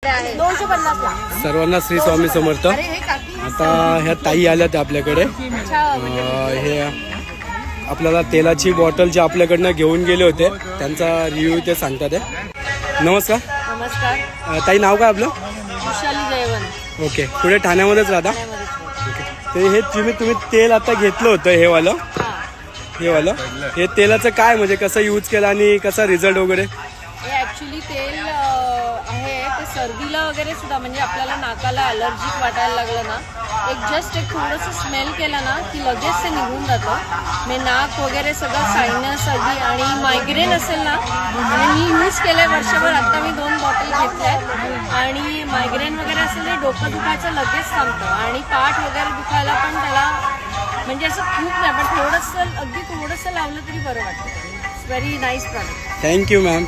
250 सर्वांना श्री स्वामी समर्थ. आता ह्या ताई आल्या त्या आपल्याकडे. हे आपल्याला तेलाची बॉटल जे आपल्याकडनं घेऊन गेले होते त्यांचा रिव्ह्यू ते सांगतात आहे. नमस्कार. नमस्कार. ताई नाव काय आपलं? विशाली जयवंत. ओके. पुढे ठाण्यामध्येच राहता? ते हे तुम्ही तेल आता घेतलं होतं हे वालं हे तेलाचं काय म्हणजे कसं यूज केलं आणि कसा रिझल्ट वगैरे? हे ॲक्च्युली तेल आहे ते सर्दीला वगैरे सुद्धा म्हणजे आपल्याला नाकाला ॲलर्जिक वाटायला लागलं ना एक थोडंसं स्मेल केलं ना की लगेच ते निघून जातं. मी नाक वगैरे सगळं सायनस आधी आणि मायग्रेन असेल ना आणि मी यूज केलं आहे वर्षभर. आत्ता मी 2 बॉटल घेतल्या आहेत आणि मायग्रेन वगैरे असेल ते डोकं दुखायचं लगेच थांबतं आणि पाठ वगैरे दुखायला पण त्याला म्हणजे असं खूप नाही पण थोडंसं लावलं तरी बरं वाटतं. It's very nice product. Thank you ma'am.